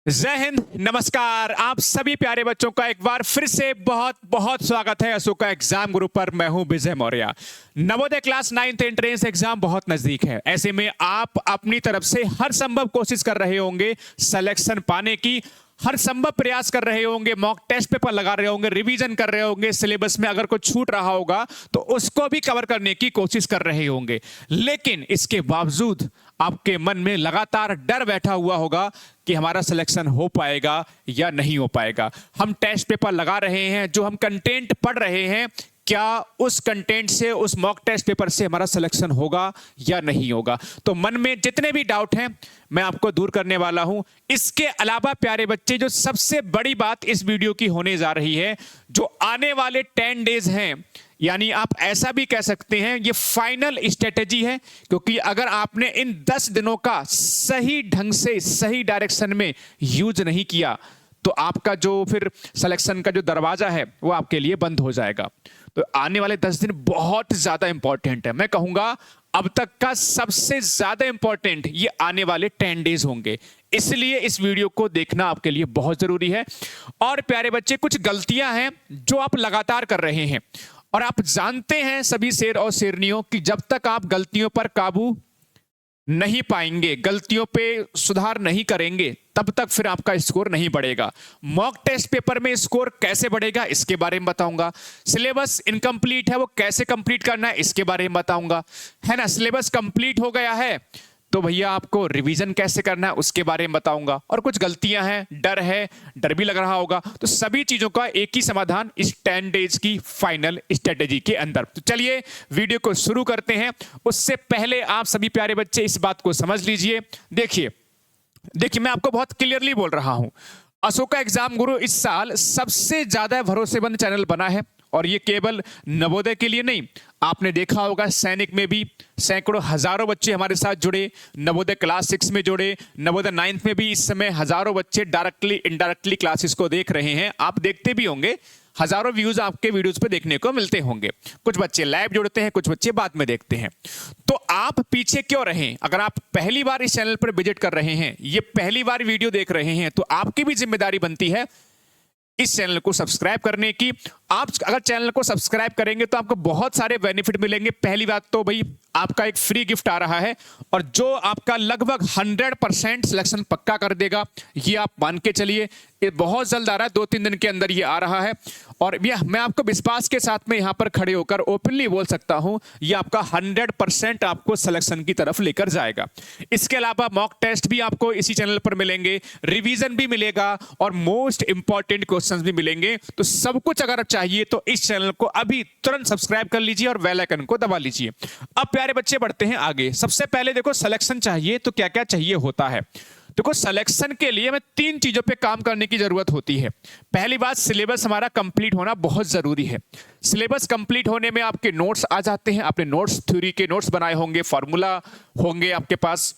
जय हिंद, नमस्कार। आप सभी प्यारे बच्चों का एक बार फिर से बहुत बहुत स्वागत है अशोका एग्जाम ग्रुप पर। मैं हूं Vijay Maurya. Navodaya class 9th entrance exam बहुत नजदीक है। ऐसे में आप अपनी तरफ से हर संभव कोशिश कर रहे होंगे सिलेक्शन पाने की, हर संभव प्रयास कर रहे होंगे, मॉक टेस्ट पेपर लगा रहे होंगे, रिवीजन कर रहे होंगे, सिलेबस में अगर कुछ छूट रहा होगा तो उसको भी कवर करने की कोशिश कर रहे होंगे। लेकिन इसके बावजूद आपके मन में लगातार डर बैठा हुआ होगा कि हमारा सिलेक्शन हो पाएगा या नहीं हो पाएगा। हम टेस्ट पेपर लगा रहे हैं, जो हम कंटेंट पढ़ रहे हैं, क्या उस कंटेंट से, उस मॉक टेस्ट पेपर से हमारा सिलेक्शन होगा या नहीं होगा। तो मन में जितने भी डाउट हैं मैं आपको दूर करने वाला हूं। इसके अलावा प्यारे बच्चे, जो सबसे बड़ी बात इस वीडियो की होने जा रही है, जो आने वाले 10 डेज हैं, यानी आप ऐसा भी कह सकते हैं ये फाइनल स्ट्रेटेजी है, क्योंकि अगर आपने इन 10 दिनों का सही ढंग से, सही डायरेक्शन में यूज नहीं किया तो आपका जो फिर सिलेक्शन का जो दरवाजा है वो आपके लिए बंद हो जाएगा। तो आने वाले 10 दिन बहुत ज्यादा इंपॉर्टेंट है। मैं कहूंगा अब तक का सबसे ज्यादा इंपॉर्टेंट ये आने वाले 10 डेज होंगे, इसलिए इस वीडियो को देखना आपके लिए बहुत जरूरी है। और प्यारे बच्चे, कुछ गलतियां हैं जो आप लगातार कर रहे हैं, और आप जानते हैं सभी शेर और शेरनियों कि जब तक आप गलतियों पर काबू नहीं पाएंगे, गलतियों पे सुधार नहीं करेंगे, तब तक फिर आपका स्कोर नहीं बढ़ेगा। मॉक टेस्ट पेपर में स्कोर कैसे बढ़ेगा इसके बारे में बताऊंगा। सिलेबस इनकम्प्लीट है, वो कैसे कंप्लीट करना है इसके बारे में बताऊंगा, है ना। सिलेबस कंप्लीट हो गया है तो भैया आपको रिवीजन कैसे करना है उसके बारे में बताऊंगा। और कुछ गलतियां हैं, डर है, डर भी लग रहा होगा, तो सभी चीजों का एक ही समाधान इस 10 डेज की फाइनल स्ट्रेटेजी के अंदर। तो चलिए वीडियो को शुरू करते हैं। उससे पहले आप सभी प्यारे बच्चे इस बात को समझ लीजिए। देखिए मैं आपको बहुत क्लियरली बोल रहा हूं, अशोका एग्जाम गुरु इस साल सबसे ज्यादा भरोसेमंद चैनल बना है। और ये केवल नवोदय के लिए नहीं, आपने देखा होगा सैनिक में भी सैकड़ों हजारों बच्चे हमारे साथ जुड़े, नवोदय क्लास 6 में जुड़े, नवोदय 9th में भी इस समय हजारों बच्चे डायरेक्टली इनडायरेक्टली क्लासेस को देख रहे हैं। आप देखते भी होंगे, हजारों व्यूज आपके वीडियोस पे देखने को मिलते होंगे। कुछ बच्चे लाइव जुड़ते हैं, कुछ बच्चे बाद में देखते हैं। तो आप पीछे क्यों रहें? अगर आप पहली बार इस चैनल पर विजिट कर रहे हैं, ये पहली बार वीडियो देख रहे हैं, तो आपकी भी जिम्मेदारी बनती है इस चैनल को सब्सक्राइब करने की। आप अगर चैनल को सब्सक्राइब करेंगे तो आपको बहुत सारे बेनिफिट मिलेंगे। पहली बात तो भाई आपका एक फ्री गिफ्ट आ रहा है, और जो आपका लगभग 100% सिलेक्शन पक्का कर देगा, ये आप मान के चलिए। ये बहुत जल्द आ रहा है, 2-3 दिन के अंदर ये आ रहा है। और यह मैं आपको विश्वास के साथ में यहां पर खड़े होकर ओपनली बोल सकता हूं, ये आपका 100% आपको सिलेक्शन की तरफ लेकर जाएगा। इसके अलावा मॉक टेस्ट भी आपको इसी चैनल पर मिलेंगे, रिवीजन भी मिलेगा, और मोस्ट इंपॉर्टेंट क्वेश्चंस भी मिलेंगे। तो सब कुछ अगर चाहिए तो इस चैनल को अभी तुरंत सब्सक्राइब कर लीजिए और बेल आइकन को दबा लीजिए। अब प्यारे बच्चे बढ़ते हैं आगे। सबसे पहले देखो, सिलेक्शन चाहिए तो क्या क्या चाहिए होता है। देखो, सिलेक्शन के लिए हमें 3 चीजों पे काम करने की जरूरत होती है। पहली बात, सिलेबस हमारा कंप्लीट होना बहुत जरूरी है। सिलेबस कंप्लीट होने में आपके नोट्स आ जाते हैं। आपने नोट्स, थ्योरी के नोट्स बनाए होंगे, फॉर्मूला होंगे आपके पास,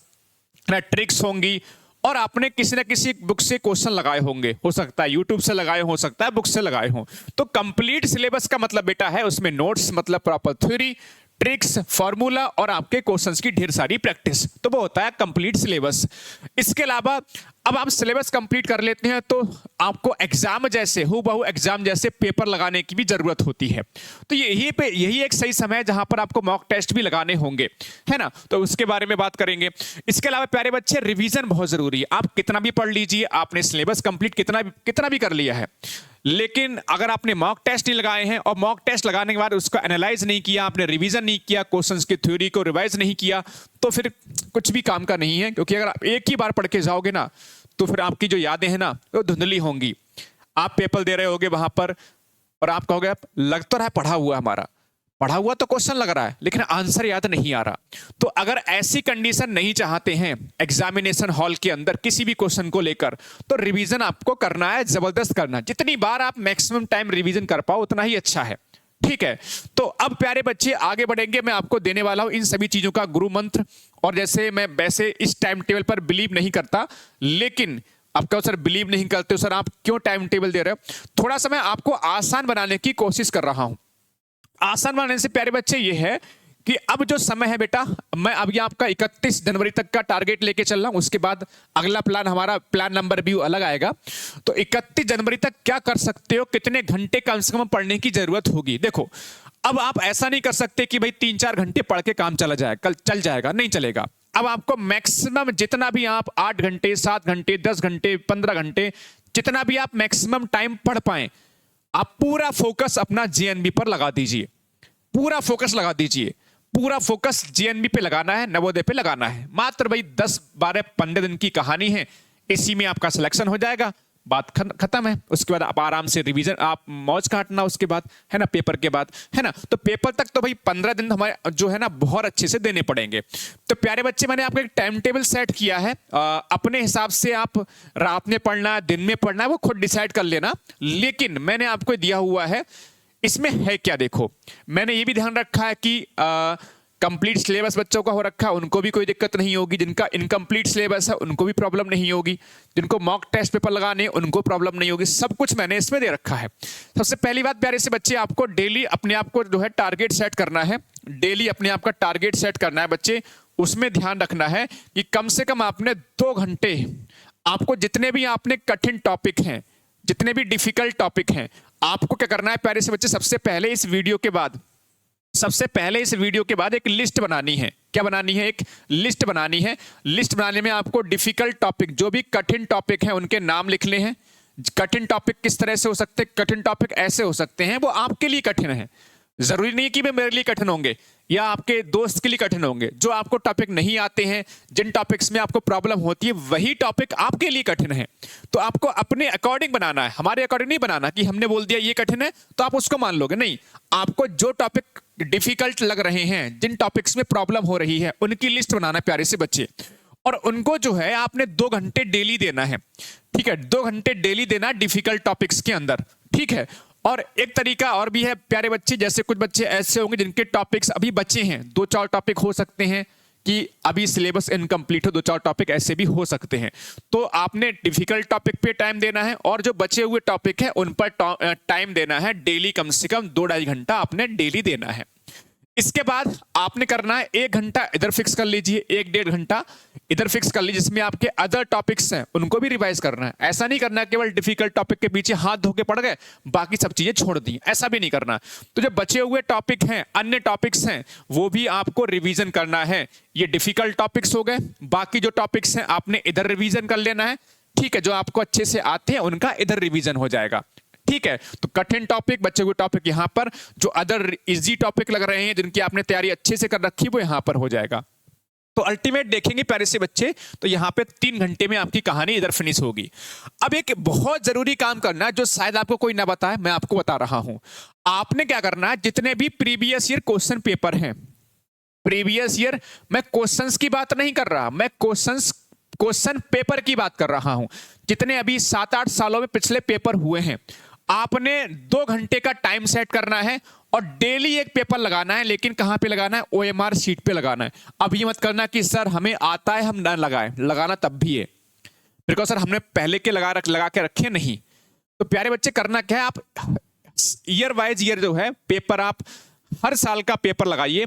ट्रिक्स होंगी, और आपने किसी ना किसी बुक से क्वेश्चन लगाए होंगे। हो सकता है यूट्यूब से लगाए, हो सकता है बुक से लगाए हों। तो कंप्लीट सिलेबस का मतलब बेटा है उसमें नोट्स, मतलब प्रॉपर थ्योरी, ट्रिक्स, फॉर्मूला, और आपके क्वेश्चंस की ढेर सारी प्रैक्टिस। तो वो होता है कंप्लीट सिलेबस। इसके अलावा अब आप सिलेबस कंप्लीट कर लेते हैं तो आपको एग्जाम जैसे, हूबहू एग्जाम जैसे पेपर लगाने की भी जरूरत होती है। तो यही एक सही समय है जहां पर आपको मॉक टेस्ट भी लगाने होंगे, है ना। तो उसके बारे में बात करेंगे। इसके अलावा प्यारे बच्चे, रिवीजन बहुत जरूरी है। आप कितना भी पढ़ लीजिए, आपने सिलेबस कंप्लीट कितना भी कर लिया है, लेकिन अगर आपने मॉक टेस्ट नहीं लगाए हैं और मॉक टेस्ट लगाने के बाद उसको एनालाइज नहीं किया, आपने रिवीजन नहीं किया, क्वेश्चंस की थ्योरी को रिवाइज नहीं किया, तो फिर कुछ भी काम का नहीं है। क्योंकि अगर आप एक ही बार पढ़ के जाओगे ना, तो फिर आपकी जो यादें हैं ना वो धुंधली होंगी। आप पेपर दे रहे होगे वहां पर और आप कहोगे लग तो रहा है पढ़ा हुआ तो क्वेश्चन लग रहा है, लेकिन आंसर याद नहीं आ रहा। तो अगर ऐसी कंडीशन नहीं चाहते हैं एग्जामिनेशन हॉल के अंदर किसी भी क्वेश्चन को लेकर, तो रिवीजन आपको करना है, जबरदस्त करना। जितनी बार आप मैक्सिमम टाइम रिवीजन कर पाओ उतना ही अच्छा है, ठीक है। तो अब प्यारे बच्चे आगे बढ़ेंगे। मैं आपको देने वाला हूं इन सभी चीजों का गुरु मंत्र। और जैसे मैं वैसे इस टाइम टेबल पर बिलीव नहीं करता, लेकिन आप कहो सर बिलीव नहीं करते हो सर, आप क्यों टाइम टेबल दे रहे हो? थोड़ा सा मैं आपको आसान बनाने की कोशिश कर रहा हूं। आसान बनाने से प्यारे बच्चे ये है कि अब जो समय है बेटा, मैं अभी आपका 31 जनवरी तक का टारगेट लेके चल रहा हूं, उसके बाद अगला प्लान, हमारा प्लान नंबर भी अलग आएगा। तो 31 जनवरी तक क्या कर सकते हो, कितने घंटे कम से कम पढ़ने की जरूरत होगी। देखो अब आप ऐसा नहीं कर सकते कि भाई 3-4 घंटे पढ़ के काम चला जाए, कल चल जाएगा, नहीं चलेगा। अब आपको मैक्सिमम जितना भी आप 8 घंटे, 7 घंटे, 10 घंटे, 15 घंटे, जितना भी आप मैक्सिमम टाइम पढ़ पाए, आप पूरा फोकस अपना जेएनबी पर लगा दीजिए, पूरा फोकस लगा दीजिए, पूरा फोकस जेएनबी पे लगाना है, नवोदय पे लगाना है। मात्र भाई 10, 12, 15 दिन की कहानी है, इसी में आपका सिलेक्शन हो जाएगा, बात खत्म है। उसके बाद आप आराम से रिवीजन, आप मौज काटना उसके बाद, है ना, पेपर के बाद, है ना। तो पेपर तक तो भाई 15 दिन हमारे जो है ना बहुत अच्छे से देने पड़ेंगे। तो प्यारे बच्चे, मैंने आपको एक टाइम टेबल सेट किया है, अपने हिसाब से आप रात में पढ़ना, दिन में पढ़ना है, वो खुद डिसाइड कर लेना। लेकिन मैंने आपको दिया हुआ है, इसमें है क्या, देखो मैंने ये भी ध्यान रखा है कि कंप्लीट सिलेबस बच्चों का हो रखा है, उनको भी कोई दिक्कत नहीं होगी। जिनका इनकम्प्लीट सिलेबस है उनको भी प्रॉब्लम नहीं होगी, जिनको मॉक टेस्ट पेपर लगाने उनको प्रॉब्लम नहीं होगी, सब कुछ मैंने इसमें दे रखा है। सबसे पहली बात प्यारे से बच्चे, आपको डेली अपने आप को जो है टारगेट सेट करना है, डेली अपने आप का टारगेट सेट करना है बच्चे। उसमें ध्यान रखना है कि कम से कम आपने 2 घंटे, आपको जितने भी आपने कठिन टॉपिक हैं, जितने भी डिफिकल्ट टॉपिक हैं, आपको क्या करना है प्यारे से बच्चे, सबसे पहले इस वीडियो के बाद एक लिस्ट बनानी है। क्या बनानी है? एक लिस्ट बनानी है। लिस्ट बनाने में आपको डिफिकल्ट टॉपिक, जो भी कठिन टॉपिक हैं उनके नाम लिखने हैं। कठिन टॉपिक किस तरह से हो सकते हैं? कठिन टॉपिक ऐसे हो सकते हैं, वो आपके लिए कठिन है, जरूरी नहीं कि वे मेरे लिए कठिन होंगे या आपके दोस्त के लिए कठिन होंगे। जो आपको टॉपिक नहीं आते हैं, जिन टॉपिक्स में आपको प्रॉब्लम होती है, वही टॉपिक आपके लिए कठिन है। तो आपको अपने अकॉर्डिंग बनाना है, हमारे अकॉर्डिंग नहीं बनाना कि हमने बोल दिया ये कठिन है तो आप उसको मान लोगे, नहीं। आपको जो टॉपिक डिफिकल्ट लग रहे हैं, जिन टॉपिक्स में प्रॉब्लम हो रही है, उनकी लिस्ट बनाना है प्यारे से बच्चे। और उनको जो है आपने 2 घंटे डेली देना है, ठीक है, 2 घंटे डेली देना डिफिकल्ट टॉपिक्स के अंदर, ठीक है। और एक तरीका और भी है प्यारे बच्चे, जैसे कुछ बच्चे ऐसे होंगे जिनके टॉपिक्स अभी बचे हैं, 2-4 टॉपिक हो सकते हैं कि अभी सिलेबस इनकम्प्लीट हो, 2-4 टॉपिक ऐसे भी हो सकते हैं। तो आपने डिफिकल्ट टॉपिक पे टाइम देना है और जो बचे हुए टॉपिक है उन पर टाइम देना है डेली, कम से कम 2-2.5 घंटा आपने डेली देना है। इसके बाद आपने करना है 1 घंटा इधर फिक्स कर लीजिए, 1-1.5 घंटा इधर फिक्स कर लीजिए, जिसमें आपके अदर टॉपिक्स हैं उनको भी रिवाइज करना है। ऐसा नहीं करना केवल डिफिकल्ट टॉपिक के पीछे हाथ धो के पड़ गए, बाकी सब चीजें छोड़ दी, ऐसा भी नहीं करना। तो जो बचे हुए टॉपिक हैं, अन्य टॉपिक्स हैं, वो भी आपको रिवीजन करना है। ये डिफिकल्ट टॉपिक्स हो गए, बाकी जो टॉपिक्स हैं आपने इधर रिवीजन कर लेना है, ठीक है। जो आपको अच्छे से आते हैं उनका इधर रिवीजन हो जाएगा, ठीक है। तो कठिन टॉपिक, बच्चे हुए टॉपिक यहां पर, जो अदर इजी टॉपिक लग रहे हैं, जिनकी आपने तैयारी अच्छे से कर रखी, वो यहां पर हो जाएगा। तो अल्टीमेट देखेंगे प्यारे से बच्चे, तो यहां पे 3 घंटे में आपकी कहानी इधर फिनिश होगी। अब एक बहुत जरूरी काम करना है, जो शायद आपको कोई ना बताए, मैं आपको बता रहा हूं। आपने क्या करना है, जितने भी प्रीवियस ईयर क्वेश्चन पेपर हैं, प्रीवियस ईयर, मैं क्वेश्चंस की बात नहीं कर रहा, मैं क्वेश्चन पेपर की बात कर रहा हूं। जितने अभी 7-8 सालों में पिछले पेपर हुए हैं, आपने 2 घंटे का टाइम सेट करना है और डेली एक पेपर लगाना है। लेकिन कहां पे लगाना है? ओएमआर शीट पे लगाना है। अब ये मत करना कि सर हमें आता है हम ना लगाएं, लगाना तब भी है, बिकॉज सर हमने पहले के लगा के रखे नहीं। तो प्यारे बच्चे, करना क्या है, आप ईयर वाइज ईयर जो है पेपर, आप हर साल का पेपर लगाइए,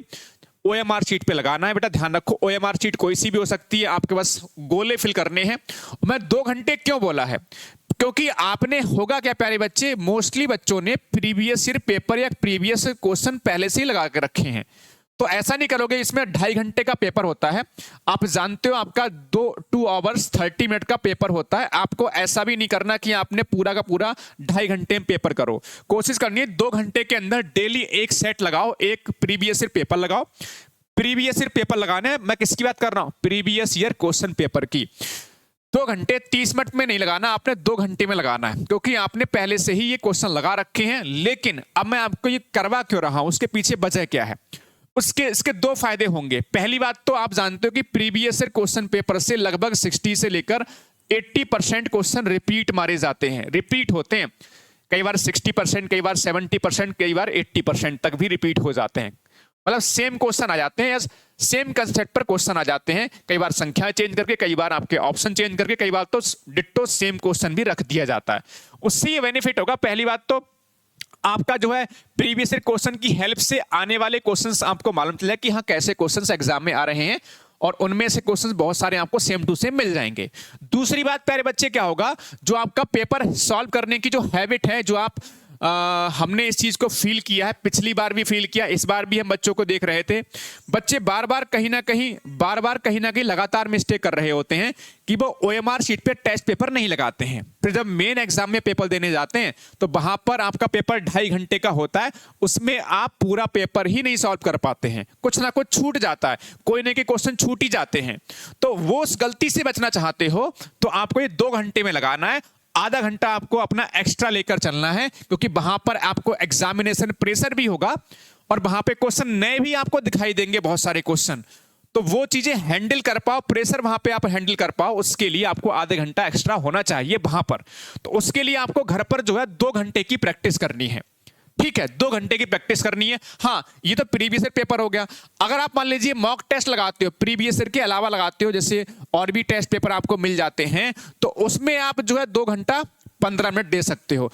ओएमआर शीट पे लगाना है। बेटा ध्यान रखो, ओएमआर शीट कोई सी भी हो सकती है, आपके पास गोले फिल करने हैं। मैं 2 घंटे क्यों बोला है? क्योंकि आपने होगा क्या प्यारे बच्चे, मोस्टली बच्चों ने प्रीवियस ईयर पेपर या प्रीवियस क्वेश्चन पहले से ही लगा के रखे हैं। तो ऐसा नहीं करोगे, इसमें 2.5 घंटे का पेपर होता है, आप जानते हो, आपका 2 आवर्स 30 मिनट का पेपर होता है। आपको ऐसा भी नहीं करना कि आपने पूरा का पूरा 2.5 घंटे में पेपर करो। कोशिश करनी है 2 घंटे के अंदर डेली एक सेट लगाओ, एक प्रीवियस ईयर पेपर लगाओ। प्रीवियस ईयर पेपर लगाना है, मैं किसकी बात कर रहा हूं? प्रीवियस ईयर क्वेश्चन पेपर की। 2 घंटे 30 मिनट में नहीं लगाना, आपने 2 घंटे में लगाना है, क्योंकि आपने पहले से ही ये क्वेश्चन लगा रखे हैं। लेकिन अब मैं आपको ये करवा क्यों रहा हूं, उसके पीछे वजह क्या है, इसके 2 फायदे होंगे। पहली बात तो आप जानते हो कि प्रीवियस ईयर क्वेश्चन पेपर से लगभग 60 से लेकर 80% क्वेश्चन रिपीट मारे जाते हैं, रिपीट होते हैं। कई बार 60%, कई बार 70%, कई बार 80% तक भी रिपीट हो जाते हैं। मतलब सेम क्वेश्चन आ जाते हैं, सेम कंसेप्ट पर क्वेश्चन आ जाते हैं, कई बार संख्या चेंज करके, कई बार आपके ऑप्शन चेंज करके, कई बार तो डिट्टो सेम क्वेश्चन भी रख दिया जाता है। उससे ये बेनिफिट होगा, पहली बात तो आपका जो है प्रीवियस ईयर क्वेश्चन की हेल्प से आने वाले क्वेश्चंस आपको मालूम चल जाए कि हाँ कैसे क्वेश्चंस एग्जाम में आ रहे हैं, और उनमें से क्वेश्चंस बहुत सारे आपको सेम टू सेम मिल जाएंगे। दूसरी बात प्यारे बच्चे क्या होगा, जो आपका पेपर सॉल्व करने की जो हैबिट है, जो आप हमने इस चीज को फील किया है, पिछली बार भी फील किया, इस बार भी हम बच्चों को देख रहे थे, बच्चे बार बार कहीं ना कहीं लगातार मिस्टेक कर रहे होते हैं कि वो ओएमआर शीट पे टेस्ट पेपर नहीं लगाते हैं। फिर जब मेन एग्जाम में पेपर देने जाते हैं तो वहां पर आपका पेपर 2.5 घंटे का होता है, उसमें आप पूरा पेपर ही नहीं सॉल्व कर पाते हैं, कुछ ना कुछ छूट जाता है, कोई ना कोई क्वेश्चन छूट ही जाते हैं। तो वो उस गलती से बचना चाहते हो तो आपको ये 2 घंटे में लगाना है। आधा घंटा आपको अपना एक्स्ट्रा लेकर चलना है, क्योंकि वहां पर आपको एग्जामिनेशन प्रेशर भी होगा और वहां पे क्वेश्चन नए भी आपको दिखाई देंगे, बहुत सारे क्वेश्चन। तो वो चीजें हैंडल कर पाओ, प्रेशर वहां पे आप हैंडल कर पाओ, उसके लिए आपको आधे घंटा एक्स्ट्रा होना चाहिए वहां पर। तो उसके लिए आपको घर पर जो है 2 घंटे की प्रैक्टिस करनी है। ठीक है, 2 घंटे की प्रैक्टिस करनी है। हाँ, ये तो प्रीवियस ईयर पेपर हो गया। अगर आप मान लीजिए मॉक टेस्ट लगाते हो, प्रीवियस ईयर के अलावा लगाते हो, जैसे और भी टेस्ट पेपर आपको मिल जाते हैं, तो उसमें आप जो है 2 घंटा 15 मिनट दे सकते हो,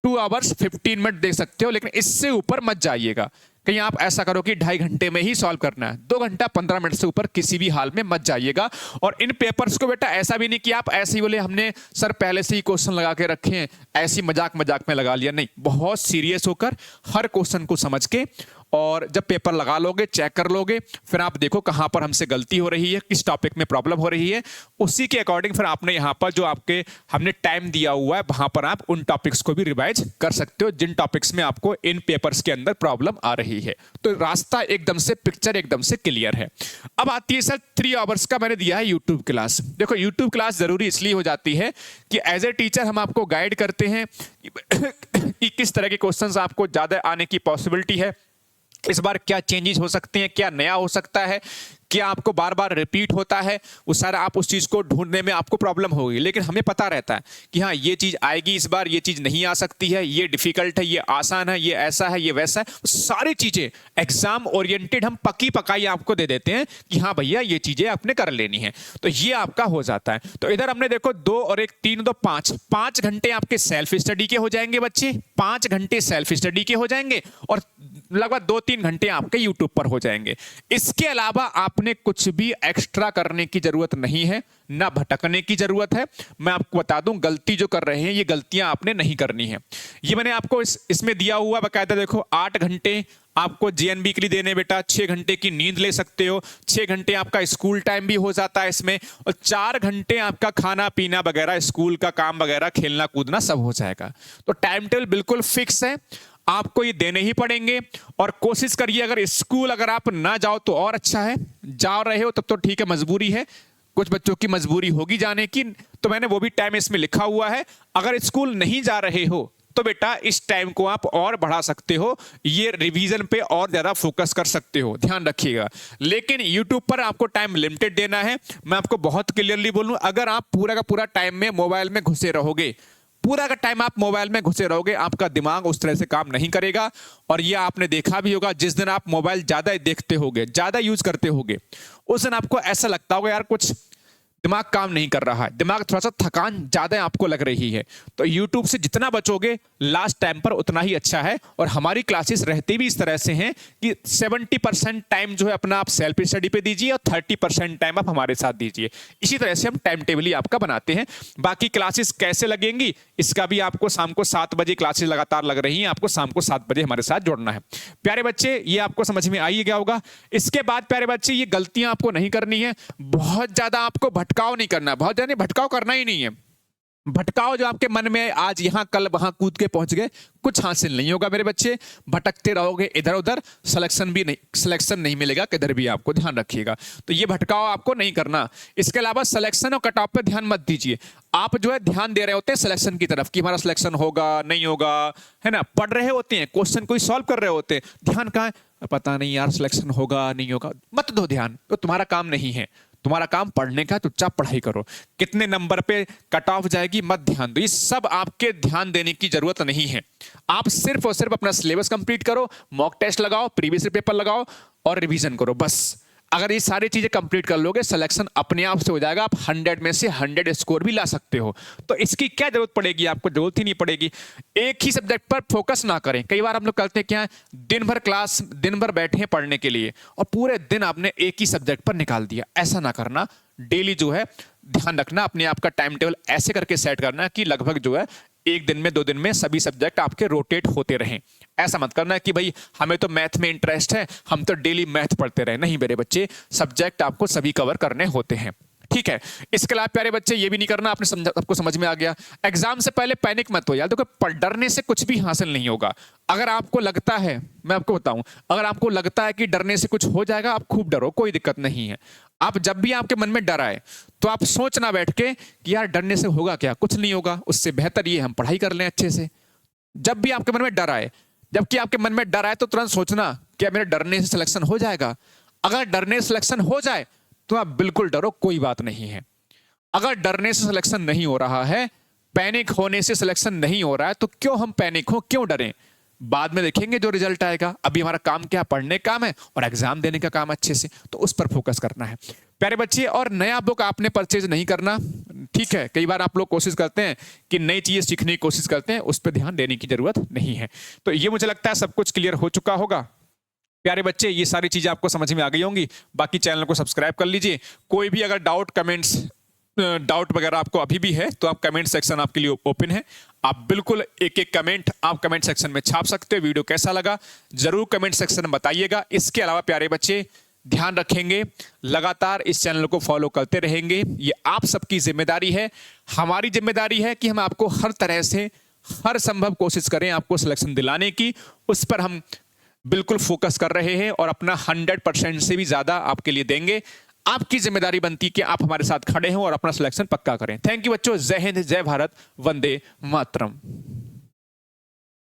2 आवर्स 15 मिनट दे सकते हो, लेकिन इससे ऊपर मत जाइएगा। कहीं आप ऐसा करो कि 2.5 घंटे में ही सॉल्व करना है, 2 घंटा 15 मिनट से ऊपर किसी भी हाल में मत जाइएगा। और इन पेपर्स को बेटा ऐसा भी नहीं कि आप ऐसे ही बोले हमने सर पहले से ही क्वेश्चन लगा के रखे हैं, ऐसी मजाक मजाक में लगा लिया, नहीं, बहुत सीरियस होकर हर क्वेश्चन को समझ के, और जब पेपर लगा लोगे, चेक कर लोगे, फिर आप देखो कहां पर हमसे गलती हो रही है, किस टॉपिक में प्रॉब्लम हो रही है, उसी के अकॉर्डिंग फिर आपने यहां पर जो आपके हमने टाइम दिया हुआ है वहां पर आप उन टॉपिक्स को भी रिवाइज कर सकते हो जिन टॉपिक्स में आपको इन पेपर्स के अंदर प्रॉब्लम आ रही है। तो रास्ता एकदम से, पिक्चर एकदम से क्लियर है। अब आती है सर 3 आवर्स का मैंने दिया है यूट्यूब क्लास। देखो यूट्यूब क्लास जरूरी इसलिए हो जाती है कि एज ए टीचर हम आपको गाइड करते हैं कि किस तरह के क्वेश्चंस आपको ज्यादा आने की पॉसिबिलिटी है, इस बार क्या चेंजेस हो सकते हैं, क्या नया हो सकता है, क्या आपको बार बार रिपीट होता है, उस सारा आप उस चीज को ढूंढने में आपको प्रॉब्लम होगी। लेकिन हमें पता रहता है कि हाँ ये चीज आएगी इस बार, ये चीज नहीं आ सकती है, ये डिफिकल्ट है, ये आसान है, ये ऐसा है, ये वैसा है, सारी चीजें एग्जाम ओरिएंटेड हम पक्की पकाई आपको दे देते हैं कि हाँ भैया ये चीजें आपने कर लेनी है। तो ये आपका हो जाता है। तो इधर हमने देखो 2 और 1 3 2 5 घंटे आपके सेल्फ स्टडी के हो जाएंगे बच्चे, 5 घंटे सेल्फ स्टडी के हो जाएंगे और लगभग 2-3 घंटे आपके यूट्यूब पर हो जाएंगे। इसके अलावा आपने कुछ भी एक्स्ट्रा करने की जरूरत नहीं है, ना भटकने की जरूरत है। मैं आपको बता दूं गलती जो कर रहे हैं ये गलतियां आपने नहीं करनी है। ये मैंने आपको इसमें दिया हुआ बकायदा, देखो 8 घंटे आपको जेएनबी के लिए देने बेटा, 6 घंटे की नींद ले सकते हो, 6 घंटे आपका स्कूल टाइम भी हो जाता है इसमें, और 4 घंटे आपका खाना पीना वगैरह, स्कूल का काम वगैरह, खेलना कूदना सब हो जाएगा। तो टाइम टेबल बिल्कुल फिक्स है, आपको ये देने ही पड़ेंगे। और कोशिश करिए अगर स्कूल अगर आप ना जाओ तो और अच्छा है, जा रहे हो तब तो ठीक है, मजबूरी है, कुछ बच्चों की मजबूरी होगी जाने की, तो मैंने वो भी टाइम इसमें लिखा हुआ है। अगर स्कूल नहीं जा रहे हो तो बेटा इस टाइम को आप और बढ़ा सकते हो, ये रिवीजन पे और ज्यादा फोकस कर सकते हो, ध्यान रखिएगा। लेकिन यूट्यूब पर आपको टाइम लिमिटेड देना है। मैं आपको बहुत क्लियरली बोलूं, अगर आप पूरा का पूरा टाइम में मोबाइल में घुसे रहोगे, पूरा का टाइम आप मोबाइल में घुसे रहोगे, आपका दिमाग उस तरह से काम नहीं करेगा। और ये आपने देखा भी होगा, जिस दिन आप मोबाइल ज्यादा देखते होगे, ज्यादा यूज करते होगे, उस दिन आपको ऐसा लगता होगा यार कुछ दिमाग काम नहीं कर रहा है, दिमाग थोड़ा सा थकान ज्यादा आपको लग रही है। तो YouTube से जितना बचोगे लास्ट टाइम पर उतना ही अच्छा है। और हमारी क्लासेस रहती भी इस तरह से हैं कि 70% टाइम जो है अपना आप सेल्फ स्टडी पे दीजिए और 30% टाइम आप हमारे साथ दीजिए। इसी तरह से हम टाइम टेबल ही आपका बनाते हैं। बाकी क्लासेस कैसे लगेंगी इसका भी आपको शाम को 7 बजे क्लासेस लगातार लग रही हैं, आपको शाम को 7 बजे हमारे साथ जुड़ना है। प्यारे बच्चे ये आपको समझ में आई गया होगा। इसके बाद प्यारे बच्चे ये गलतियां आपको नहीं करनी है, बहुत ज्यादा आपको भटकाव नहीं करना, बहुत ज्यादा भटकाव करना ही नहीं है। भटकाव जो आपके मन में आज यहां कल वहां कूद के पहुंच गए, कुछ हासिल नहीं होगा मेरे बच्चे। भटकते रहोगे इधर उधर, सिलेक्शन नहीं मिलेगा किधर भी, आपको ध्यान रखिएगा। तो ये भटकाव आपको नहीं करना। इसके अलावा सिलेक्शन और कट ऑफ पे ध्यान मत दीजिए। आप जो है ध्यान दे रहे होते हैं सिलेक्शन की तरफ कि हमारा सिलेक्शन होगा नहीं होगा, है ना, पढ़ रहे होते हैं, क्वेश्चन कोई सॉल्व कर रहे होते हैं, ध्यान कहां है, पता नहीं यार सिलेक्शन होगा नहीं होगा, मत दो ध्यान, तो तुम्हारा काम नहीं है। तुम्हारा काम पढ़ने का, चुपचाप पढ़ाई करो। कितने नंबर पे कट ऑफ जाएगी मत ध्यान दो, ये सब आपके ध्यान देने की जरूरत नहीं है। आप सिर्फ और सिर्फ अपना सिलेबस कंप्लीट करो, मॉक टेस्ट लगाओ, प्रीवियस पेपर लगाओ और रिवीजन करो, बस। अगर ये सारी चीजें कंप्लीट कर लोगे, सिलेक्शन अपने आप से हो जाएगा। आप 100 में से 100 स्कोर भी ला सकते हो। तो इसकी क्या जरूरत पड़ेगी, आपको जरूरत ही नहीं पड़ेगी। एक ही सब्जेक्ट पर फोकस ना करें। कई बार हम लोग करते हैं क्या, दिन भर क्लास, दिन भर बैठे हैं पढ़ने के लिए और पूरे दिन आपने एक ही सब्जेक्ट पर निकाल दिया। ऐसा ना करना। डेली जो है ध्यान रखना, अपने आप का टाइम टेबल ऐसे करके सेट करना कि लगभग जो है एक दिन में 2 दिन में सभी सब्जेक्ट आपके रोटेट होते रहें। ऐसा मत करना कि भाई हमें तो मैथ में इंटरेस्ट है, हम तो डेली मैथ पढ़ते रहे। नहीं मेरे बच्चे, सब्जेक्ट आपको सभी कवर करने होते हैं, ठीक है। इसके अलावा प्यारे बच्चे ये भी नहीं करना, आपने समझा, आपको समझ में आ गया। एग्जाम से पहले पैनिक मत हो यार। देखो डरने से कुछ भी हासिल नहीं होगा। अगर आपको लगता है, मैं आपको बताऊं, अगर आपको लगता है कि डरने से कुछ हो जाएगा, आप खूब डरो, कोई दिक्कत नहीं है। आप जब भी आपके मन में डर आए तो आप सोचना बैठ के कि यार डरने से होगा क्या, कुछ नहीं होगा। उससे बेहतर ये हम पढ़ाई कर लें अच्छे से। जब भी आपके मन में डर आए, जबकि आपके मन में डर आए तो तुरंत सोचना क्या मेरे डरने से सिलेक्शन हो जाएगा। अगर डरने से सिलेक्शन हो जाए तो आप बिल्कुल डरो, कोई बात नहीं है। अगर डरने से सिलेक्शन नहीं हो रहा है, पैनिक होने से सिलेक्शन नहीं हो रहा है, तो क्यों हम पैनिक हो, क्यों डरें। बाद में देखेंगे जो रिजल्ट आएगा। अभी हमारा काम क्या, पढ़ने का काम है और एग्जाम देने का काम अच्छे से, तो उस पर फोकस करना है प्यारे बच्चे। और नया बुक आपने परचेज नहीं करना, ठीक है। कई बार आप लोग कोशिश करते हैं कि नई चीजें सीखने की कोशिश करते हैं, उस पर ध्यान देने की जरूरत नहीं है। तो ये मुझे लगता है सब कुछ क्लियर हो चुका होगा प्यारे बच्चे। ये सारी चीजें आपको समझ में आ गई होंगी। बाकी चैनल को सब्सक्राइब कर लीजिए। कोई भी अगर डाउट वगैरह आपको अभी भी है तो आप कमेंट सेक्शन आपके लिए ओपन है। आप बिल्कुल एक एक कमेंट आप कमेंट सेक्शन में छाप सकते हो। वीडियो कैसा लगा जरूर कमेंट सेक्शन में बताइएगा। इसके अलावा प्यारे बच्चे ध्यान रखेंगे, लगातार इस चैनल को फॉलो करते रहेंगे। ये आप सबकी जिम्मेदारी है, हमारी जिम्मेदारी है कि हम आपको हर तरह से हर संभव कोशिश करें आपको सिलेक्शन दिलाने की। उस पर हम बिल्कुल फोकस कर रहे हैं और अपना 100% से भी ज्यादा आपके लिए देंगे। आपकी जिम्मेदारी बनती है कि आप हमारे साथ खड़े हों और अपना सिलेक्शन पक्का करें। थैंक यू बच्चों। जय हिंद, जय भारत, वंदे मातरम।